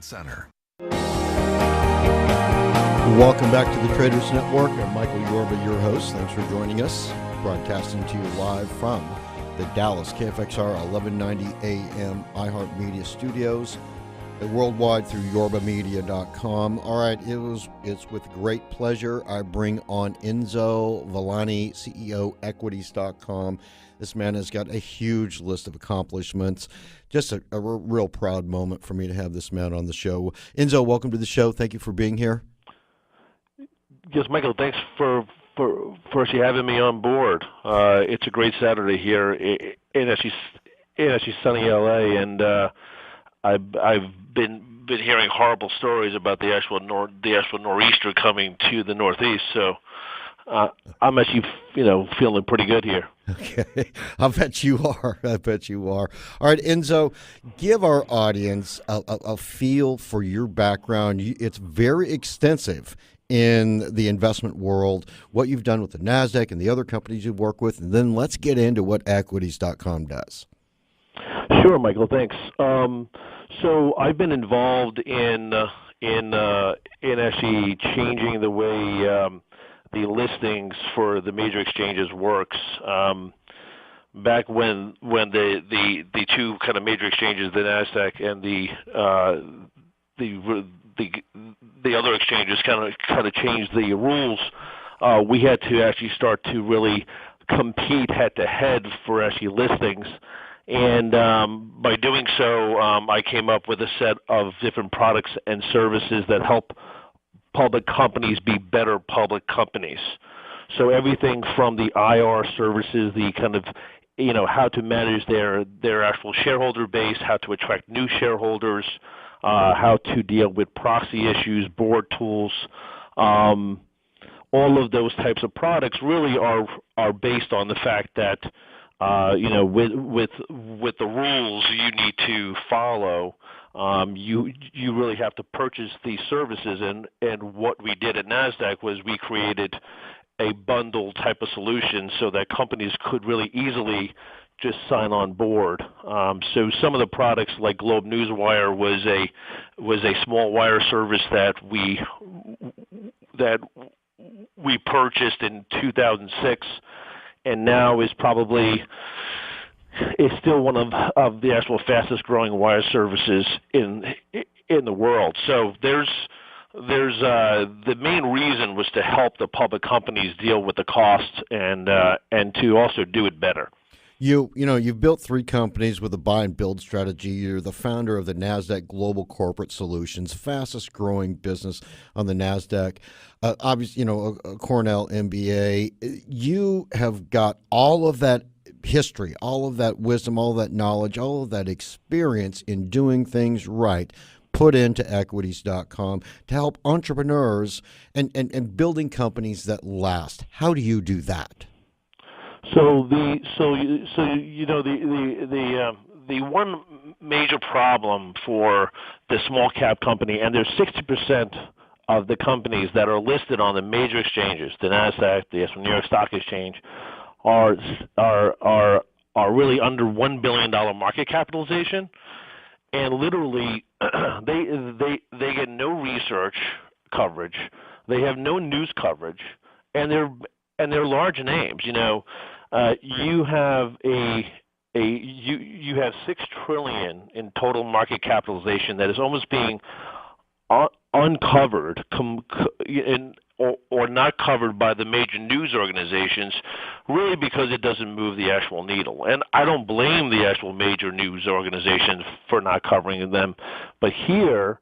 Center. Welcome back to the Traders Network. I'm Michael Yorba, your host. Thanks for joining us. Broadcasting to you live from the Dallas KFXR 1190 AM iHeart Media Studios, and worldwide through yorbamedia.com. All right, it's with great pleasure I bring on Enzo Villani, CEO equities.com. This man has got a huge list of accomplishments. Just a real proud moment for me to have this man on the show. Enzo, welcome to the show. Thank you for being here. Yes, Michael, thanks for actually having me on board. It's a great Saturday here in actually sunny LA, and I've been hearing horrible stories about the actual nor'easter coming to the Northeast. So I'm actually feeling pretty good here. Okay, I bet you are. All right, Enzo, give our audience a feel for your background. It's very extensive in the investment world, what you've done with the NASDAQ and the other companies you work with, and then let's get into what equities.com does. Sure, Michael, thanks. So I've been involved in actually changing the way the listings for the major exchanges works. Back when the two kind of major exchanges, the NASDAQ and the other exchanges kind of changed the rules, we had to actually start to really compete head to head for actually listings. And by doing so, I came up with a set of different products and services that help public companies be better public companies. So everything from the IR services, the kind of how to manage their actual shareholder base, how to attract new shareholders, how to deal with proxy issues, board tools, all of those types of products really are based on the fact that with the rules you need to follow, you really have to purchase these services. And what we did at NASDAQ was we created a bundle type of solution so that companies could really easily just sign on board. So some of the products like Globe Newswire was a small wire service that we purchased in 2006, and now is still one of the actual fastest growing wire services in the world. So there's the main reason was to help the public companies deal with the costs and to also do it better. You've built three companies with a buy and build strategy. You're the founder of the NASDAQ Global Corporate Solutions, fastest growing business on the NASDAQ. Obviously, a Cornell MBA. You have got all of that history, all of that wisdom, all of that knowledge, all of that experience in doing things right, put into equities.com to help entrepreneurs and building companies that last. How do you do that? So the one major problem for the small cap company, and there's 60% of the companies that are listed on the major exchanges, the NASDAQ, the New York Stock Exchange, are really under $1 billion market capitalization, and literally they get no research coverage, they have no news coverage, and they're large names. You have you have $6 trillion in total market capitalization that is almost being uncovered or not covered by the major news organizations, really because it doesn't move the actual needle. And I don't blame the actual major news organizations for not covering them, but here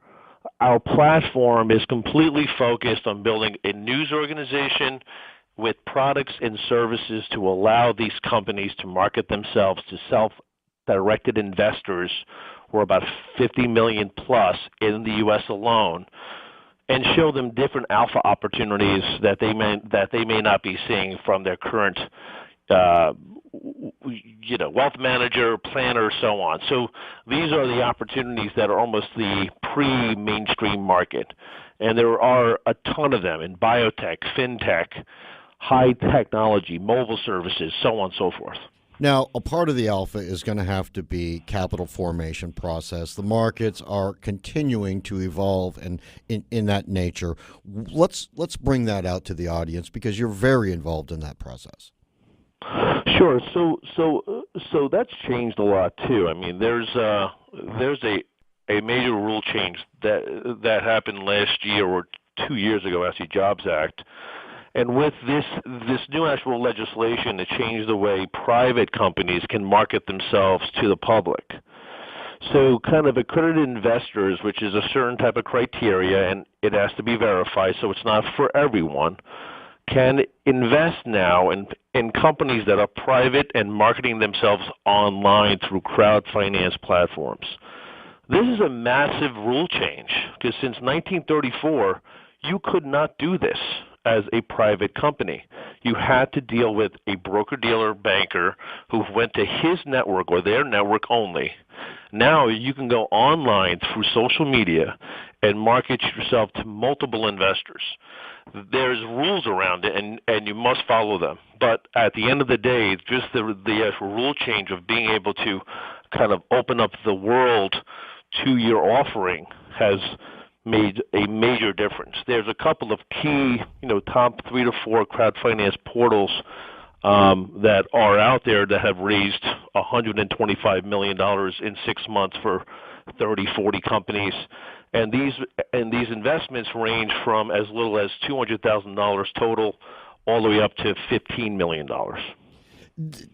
our platform is completely focused on building a news organization with products and services to allow these companies to market themselves to self-directed investors, who are about 50 million plus in the U.S. alone, and show them different alpha opportunities that they may not be seeing from their current wealth manager, planner, so on. So these are the opportunities that are almost the pre-mainstream market, and there are a ton of them in biotech, fintech, high technology, mobile services, so on and so forth. Now, a part of the alpha is going to have to be capital formation process. The markets are continuing to evolve and in that nature. Let's bring that out to the audience because you're very involved in that process. Sure. So that's changed a lot too. I mean, there's a major rule change that happened last year or 2 years ago, actually, Jobs Act. And with this new actual legislation, it changed the way private companies can market themselves to the public. So kind of accredited investors, which is a certain type of criteria, and it has to be verified, so it's not for everyone, can invest now in companies that are private and marketing themselves online through crowd finance platforms. This is a massive rule change because since 1934, you could not do this as a private company. You had to deal with a broker-dealer banker who went to his network or their network only. Now you can go online through social media and market yourself to multiple investors. There's rules around it, and you must follow them. But at the end of the day, just the actual rule change of being able to kind of open up the world to your offering has made a major difference. There's a couple of key, top 3 to 4 crowd finance portals that are out there that have raised $125 million in 6 months for 30, 40 companies. And these investments range from as little as $200,000 total all the way up to $15 million.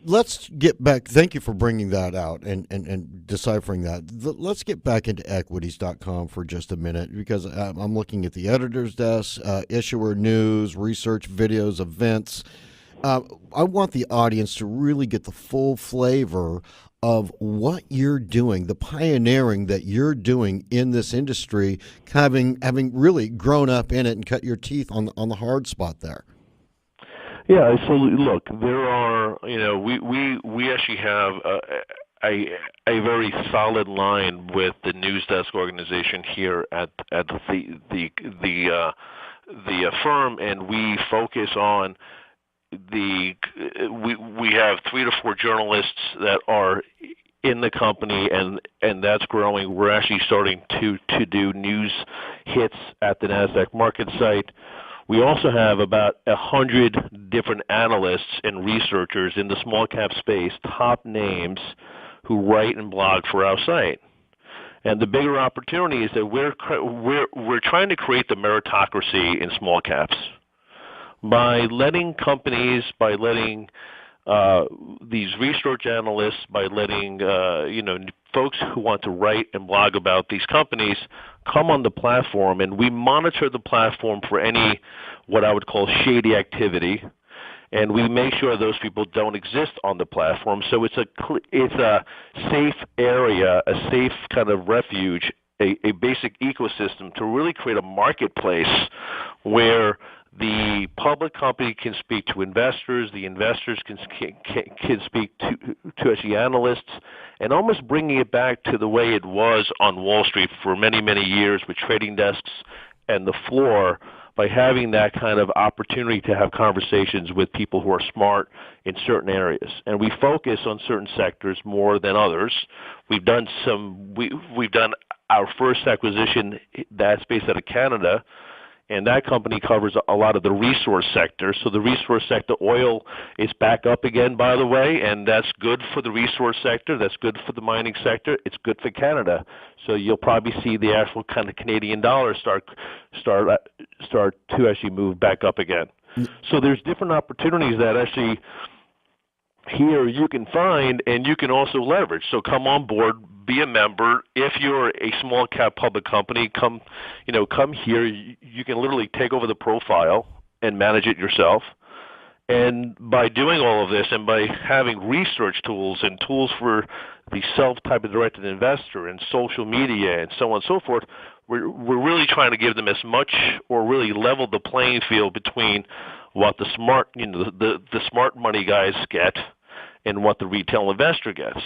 Let's get back. Thank you for bringing that out and deciphering that. Let's get back into equities.com for just a minute because I'm looking at the editor's desk, issuer news, research, videos, events. I want the audience to really get the full flavor of what you're doing, the pioneering that you're doing in this industry, having really grown up in it and cut your teeth on the hard spot there. Yeah, so look, there are, we actually have a very solid line with the news desk organization here at the firm, and we focus on we have 3 to 4 journalists that are in the company, and that's growing. We're actually starting to do news hits at the NASDAQ market site. We also have about 100 different analysts and researchers in the small cap space, top names, who write and blog for our site. And the bigger opportunity is that we're trying to create the meritocracy in small caps by letting companies, by letting these research analysts, by letting folks who want to write and blog about these companies come on the platform, and we monitor the platform for any what I would call shady activity, and we make sure those people don't exist on the platform. So it's a safe area, a safe kind of refuge, a basic ecosystem to really create a marketplace where the public company can speak to investors, the investors can speak to actually analysts, and almost bringing it back to the way it was on Wall Street for many, many years with trading desks and the floor, by having that kind of opportunity to have conversations with people who are smart in certain areas. And we focus on certain sectors more than others. We've done our first acquisition that's based out of Canada, and that company covers a lot of the resource sector. So the resource sector, oil is back up again, by the way, and that's good for the resource sector. That's good for the mining sector. It's good for Canada. So you'll probably see the actual kind of Canadian dollar start to actually move back up again. So there's different opportunities that actually here you can find and you can also leverage. So come on board, be a member. If you're a small cap public company, come here. You can literally take over the profile and manage it yourself. And by doing all of this and by having research tools and tools for the self-type of directed investor and social media and so on and so forth, we're really trying to give them as much or really level the playing field between what the smart, the smart money guys get and what the retail investor gets.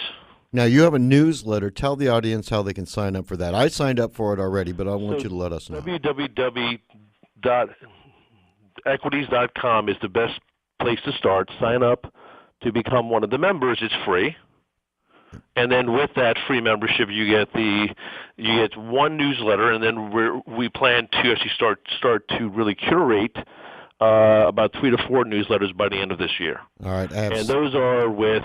Now, you have a newsletter. Tell the audience how they can sign up for that. I signed up for it already, but I want you to let us know. www.equities.com is the best place to start. Sign up, to become one of the members, it's free. And then with that free membership, you get one newsletter, and then we plan to actually start to really curate about 3 to 4 newsletters by the end of this year. All right, and those are with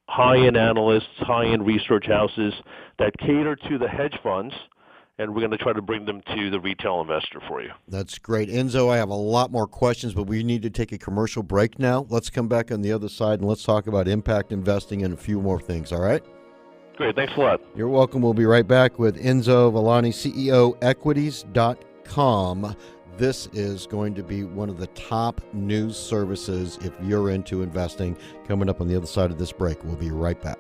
high-end analysts, high-end research houses that cater to the hedge funds, and we're going to try to bring them to the retail investor for you. That's great. Enzo, I have a lot more questions, but we need to take a commercial break now. Let's come back on the other side, and let's talk about impact investing and a few more things, all right? Great. Thanks a lot. You're welcome. We'll be right back with Enzo Villani, CEO, equities.com. This is going to be one of the top news services if you're into investing. Coming up on the other side of this break. We'll be right back.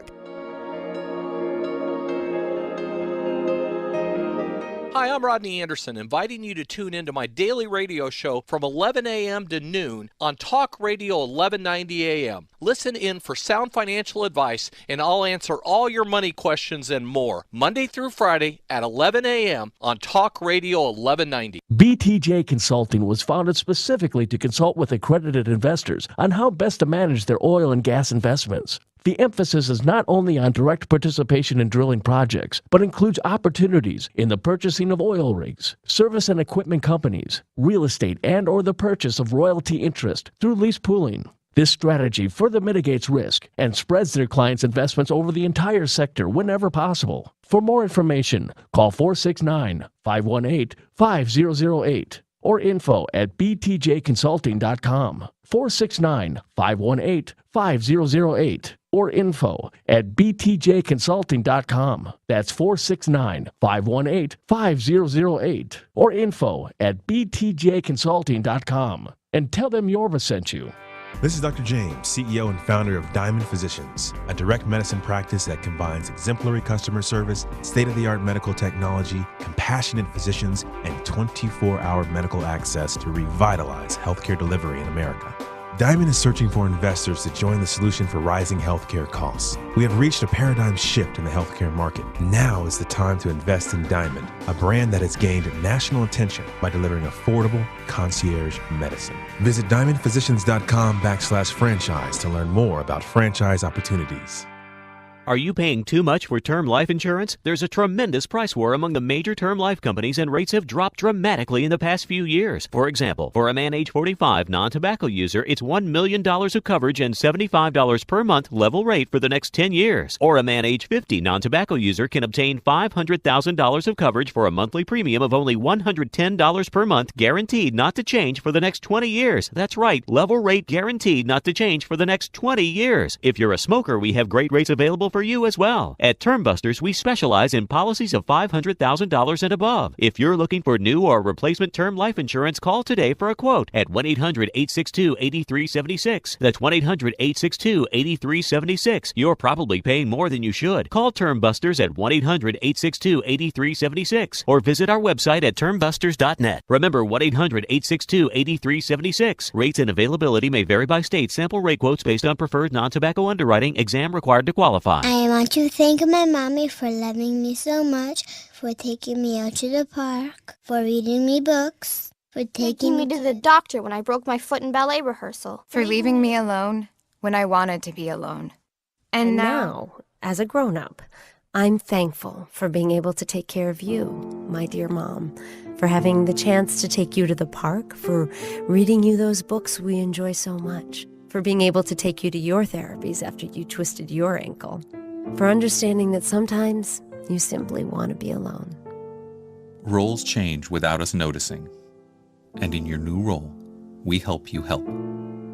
Hi, I'm Rodney Anderson, inviting you to tune into my daily radio show from 11 a.m. to noon on Talk Radio 1190 a.m. Listen in for sound financial advice, and I'll answer all your money questions and more, Monday through Friday at 11 a.m. on Talk Radio 1190. BTJ Consulting was founded specifically to consult with accredited investors on how best to manage their oil and gas investments. The emphasis is not only on direct participation in drilling projects, but includes opportunities in the purchasing of oil rigs, service and equipment companies, real estate, and or the purchase of royalty interest through lease pooling. This strategy further mitigates risk and spreads their clients' investments over the entire sector whenever possible. For more information, call 469-518-5008 or info@btjconsulting.com. 469-518-5008 or info@btjconsulting.com. That's 469-518-5008 or info@btjconsulting.com. And tell them Yorba sent you. This is Dr. James, CEO and founder of Diamond Physicians, a direct medicine practice that combines exemplary customer service, state-of-the-art medical technology, compassionate physicians, and 24-hour medical access to revitalize healthcare delivery in America. Diamond is searching for investors to join the solution for rising healthcare costs. We have reached a paradigm shift in the healthcare market. Now is the time to invest in Diamond, a brand that has gained national attention by delivering affordable concierge medicine. Visit diamondphysicians.com/franchise to learn more about franchise opportunities. Are you paying too much for term life insurance? There's a tremendous price war among the major term life companies, and rates have dropped dramatically in the past few years. For example, for a man age 45 non-tobacco user, it's $1 million of coverage and $75 per month level rate for the next 10 years. Or a man age 50 non-tobacco user can obtain $500,000 of coverage for a monthly premium of only $110 per month, guaranteed not to change for the next 20 years. That's right, level rate guaranteed not to change for the next 20 years. If you're a smoker, we have great rates available for you as well. At Term Busters, we specialize in policies of $500,000 and above. If you're looking for new or replacement term life insurance, call today for a quote at 1-800-862-8376. That's 1-800-862-8376. You're probably paying more than you should. Call Term Busters at 1-800-862-8376 or visit our website at termbusters.net. Remember, 1-800-862-8376. Rates and availability may vary by state. Sample rate quotes based on preferred non-tobacco underwriting. Exam required to qualify. I want to thank my mommy for loving me so much, for taking me out to the park, for reading me books, for taking me to the doctor when I broke my foot in ballet rehearsal, for leaving me alone when I wanted to be alone. And now, as a grown-up, I'm thankful for being able to take care of you, my dear mom, for having the chance to take you to the park, for reading you those books we enjoy so much, for being able to take you to your therapies after you twisted your ankle, for understanding that sometimes you simply want to be alone. Roles change without us noticing. And in your new role, we help you help.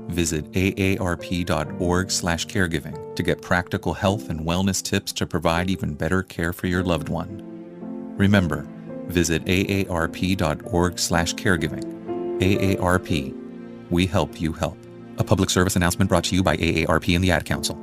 Visit aarp.org/caregiving to get practical health and wellness tips to provide even better care for your loved one. Remember, visit aarp.org/caregiving. AARP. We help you help. A public service announcement brought to you by AARP and the Ad Council.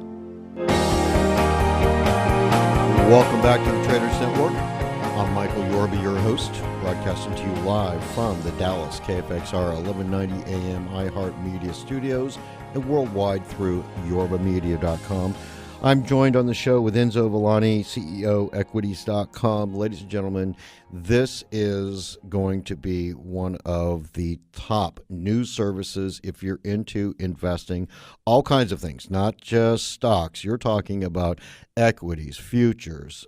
Welcome back to the Traders Network. I'm Michael Yorba, your host, broadcasting to you live from the Dallas KFXR 1190 AM iHeart Media Studios and worldwide through yorbamedia.com. I'm joined on the show with Enzo Villani, CEO, equities.com. Ladies and gentlemen, This is going to be one of the top news services if you're into investing, all kinds of things, not just stocks. You're talking about equities, futures,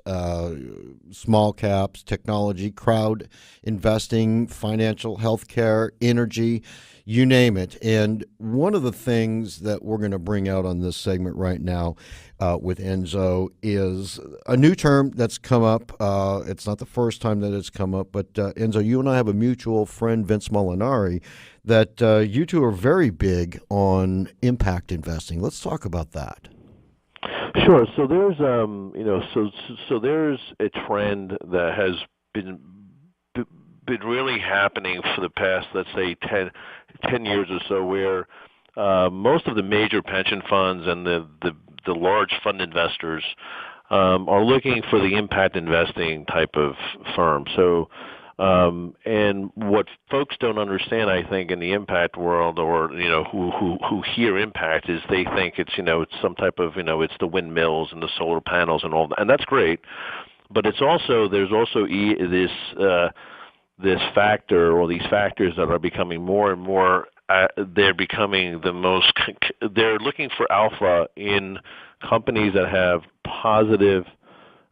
small caps, technology, crowd investing, financial, healthcare, energy, you name it. And one of the things that we're going to bring out on this segment right now with Enzo is a new term that's come up. It's not the first time that it's come up, but Enzo, you and I have a mutual friend, Vince Molinari, that you two are very big on impact investing. Let's talk about that. Sure. So there's so there's a trend that has been really happening for the past, let's say, 10 years or so, where most of the major pension funds and the large fund investors are looking for the impact investing type of firm. So, and what folks don't understand, I think, in the impact world, or who hear impact, is they think it's it's some type of it's the windmills and the solar panels and all that, and that's great. But it's also there's also this factor, or these factors that are becoming more and more. They're becoming they're looking for alpha in companies that have positive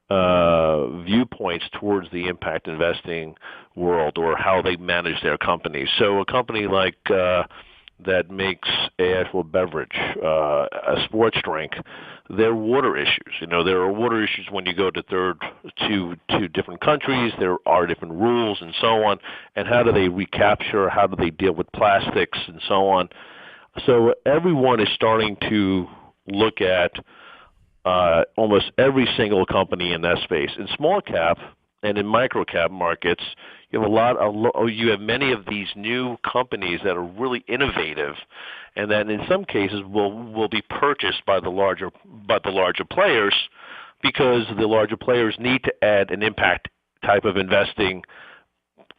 viewpoints towards the impact investing world, or how they manage their companies. So a company like that makes a actual beverage, a sports drink, there are water issues. There are water issues when you go to different countries. There are different rules and so on. And how do they recapture? How do they deal with plastics and so on? So everyone is starting to look at almost every single company in that space. In small cap and in micro cap markets, you have many of these new companies that are really innovative, and that in some cases will be purchased by the larger players, because the larger players need to add an impact type of investing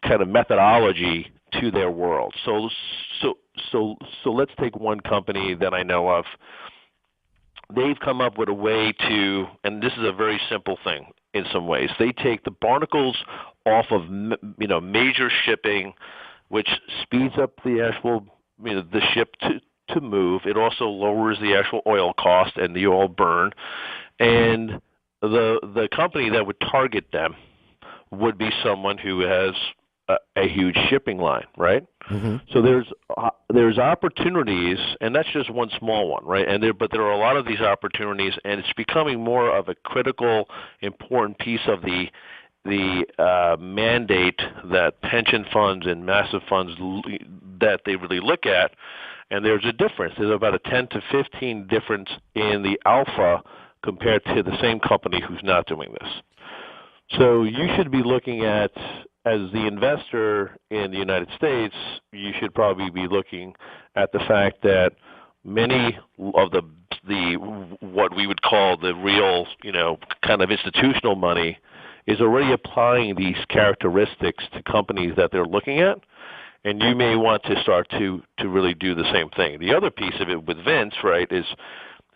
kind of methodology to their world. So let's take one company that I know of. They've come up with a way to, and this is a very simple thing in some ways. They take the barnacles off of major shipping, which speeds up the actual the ship to move. It also lowers the actual oil cost and the oil burn. And the company that would target them would be someone who has a huge shipping line, right? Mm-hmm. So there's opportunities, and that's just one small one, right? But there are a lot of these opportunities, and it's becoming more of a critical, important piece of the mandate that pension funds and massive funds that they really look at. And there's a difference. There's about a 10 to 15 difference in the alpha compared to the same company who's not doing this. So you should be looking at, as the investor in the United States, you should probably be looking at the fact that many of the what we would call the real, kind of institutional money is already applying these characteristics to companies that they're looking at, and you may want to start to really do the same thing. The other piece of it with Vince, right, is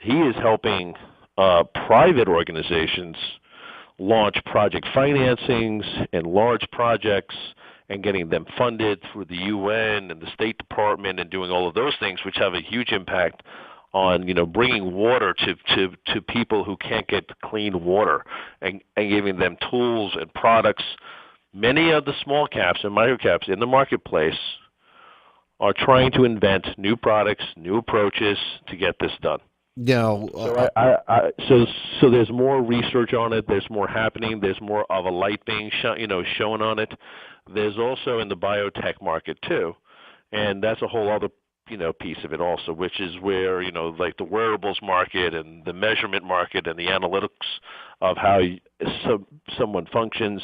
he is helping private organizations launch project financings and large projects and getting them funded through the UN and the State Department, and doing all of those things, which have a huge impact on bringing water to people who can't get clean water, and giving them tools and products. Many of the small caps and micro caps in the marketplace are trying to invent new products, new approaches to get this done. Now, so there's more research on it. There's more happening. There's more of a light being shown on it. There's also in the biotech market too, and that's a whole other piece of it also, which is where like the wearables market and the measurement market and the analytics of how someone functions.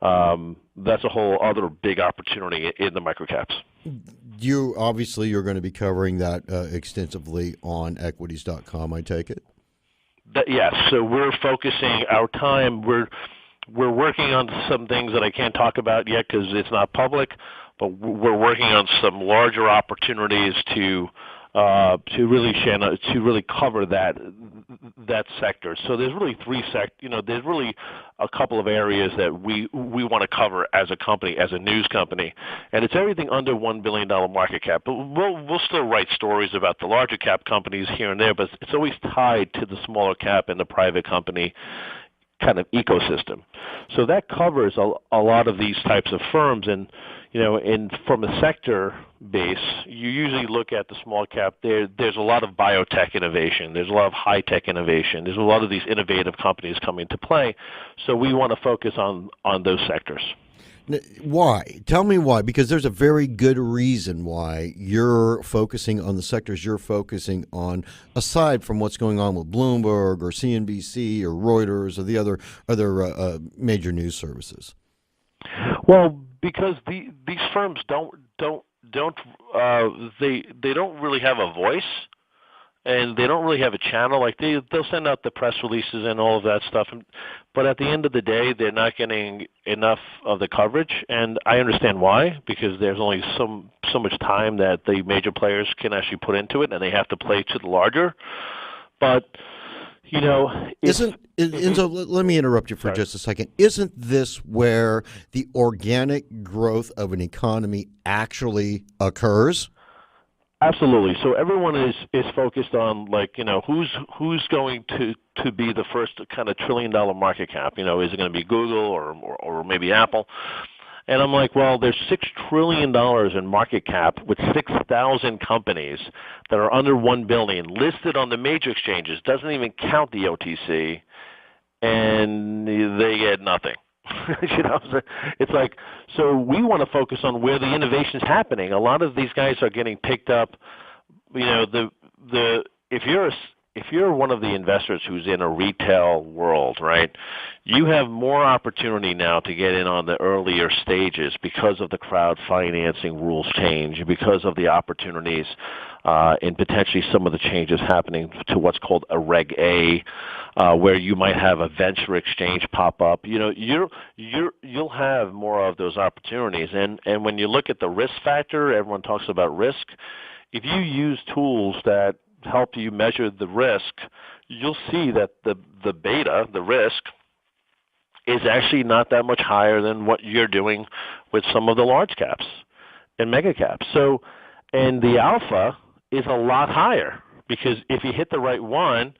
That's a whole other big opportunity in the microcaps. You're going to be covering that extensively on equities.com, I take it? Yes. So we're focusing our time. We're working on some things that I can't talk about yet because it's not public, but we're working on some larger opportunities to to really cover that sector. So there's really there's really a couple of areas that we want to cover as a company, as a news company, and it's everything under $1 billion market cap. But we'll still write stories about the larger cap companies here and there, but it's always tied to the smaller cap and the private company kind of ecosystem. So that covers a lot of these types of firms. And from a sector base, you usually look at the small cap. There's a lot of biotech innovation. There's a lot of high-tech innovation. There's a lot of these innovative companies coming to play. So we want to focus on those sectors. Why? Tell me why, because there's a very good reason why you're focusing on the sectors you're focusing on, aside from what's going on with Bloomberg or CNBC or Reuters or the other major news services. Well, because these firms don't really have a voice, and they don't really have a channel. Like they'll send out the press releases and all of that stuff, but at the end of the day, they're not getting enough of the coverage. And I understand why, because there's only so much time that the major players can actually put into it, and they have to play to the larger. But Enzo, let me interrupt you for just a second. Isn't this where the organic growth of an economy actually occurs? Absolutely. So everyone is focused on who's going to be the first kind of $1 trillion market cap. Is it going to be Google or maybe Apple? And I'm like, well, there's $6 trillion in market cap with 6,000 companies that are under $1 billion listed on the major exchanges. Doesn't even count the OTC, and they get nothing. It's like, so we want to focus on where the innovation's happening. A lot of these guys are getting picked up. If you're one of the investors who's in a retail world, right, you have more opportunity now to get in on the earlier stages because of the crowd financing rules change, because of the opportunities and potentially some of the changes happening to what's called a Reg A, where you might have a venture exchange pop up. You'll have more of those opportunities. And when you look at the risk factor, everyone talks about risk. If you use tools that help you measure the risk, you'll see that the beta, the risk, is actually not that much higher than what you're doing with some of the large caps and mega caps. So, and the alpha is a lot higher, because if you hit the right one,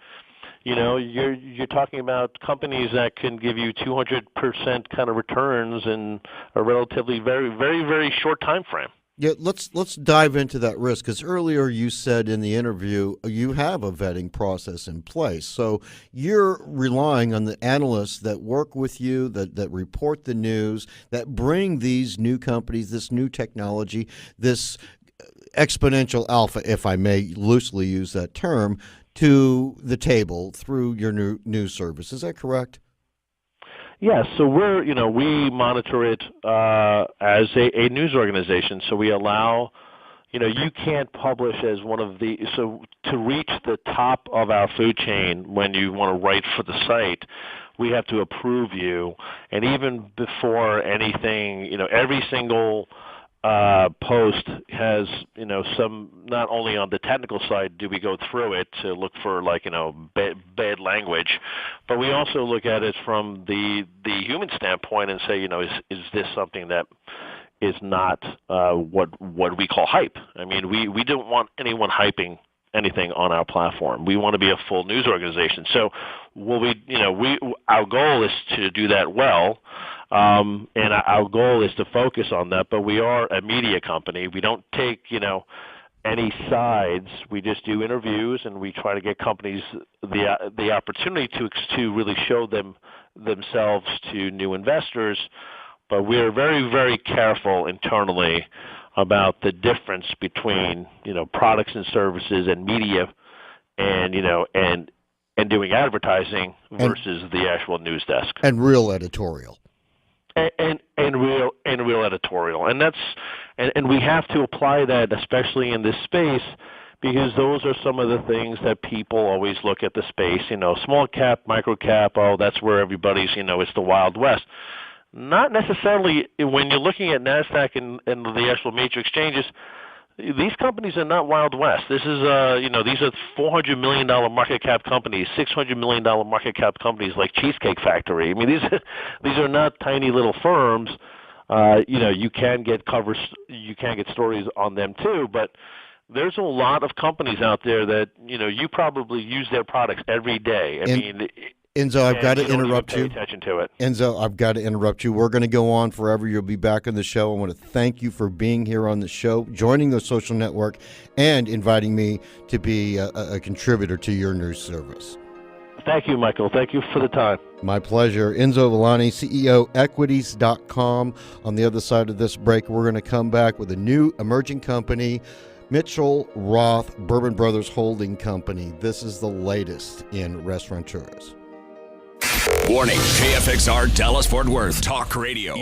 you're talking about companies that can give you 200% kind of returns in a relatively very, very, very short time frame. Yeah, let's dive into that risk, because earlier you said in the interview you have a vetting process in place. So you're relying on the analysts that work with you, that report the news, that bring these new companies, this new technology, this exponential alpha, if I may loosely use that term, to the table through your new news service. Is that correct? Yes, so we monitor it as a news organization. So we allow, you can't publish as one of the, so to reach the top of our food chain when you want to write for the site, we have to approve you. And even before anything, every single post has, some, not only on the technical side do we go through it to look for bad language, but we also look at it from the human standpoint and say, is this something that is not what we call hype? I mean, we don't want anyone hyping anything on our platform. We want to be a full news organization. So our goal is to do that well. And our goal is to focus on that, but we are a media company. We don't take, any sides. We just do interviews, and we try to get companies the opportunity to really show themselves to new investors. But we're very, very careful internally about the difference between, products and services and media and doing advertising versus the actual news desk. And real editorial. And real editorial, and we have to apply that, especially in this space, because those are some of the things that people always look at the space. Small cap, micro cap. Oh, that's where everybody's. It's the Wild West. Not necessarily when you're looking at NASDAQ and the actual major exchanges. these companies are not Wild West. This is, these are $400 million market cap companies, $600 million market cap companies like Cheesecake Factory. I mean, these are not tiny little firms. You can get you can get stories on them too, but there's a lot of companies out there that, you probably use their products every day. Enzo, I've got to interrupt you. Pay attention to it. Enzo, I've got to interrupt you. We're going to go on forever. You'll be back on the show. I want to thank you for being here on the show, joining the social network, and inviting me to be a contributor to your news service. Thank you, Michael. Thank you for the time. My pleasure. Enzo Villani, CEO, Equities.com. On the other side of this break, we're going to come back with a new emerging company, Mitchell Roth Bourbon Brothers Holding Company. This is the latest in restaurateurs. Warning, KFXR Dallas Fort Worth Talk Radio.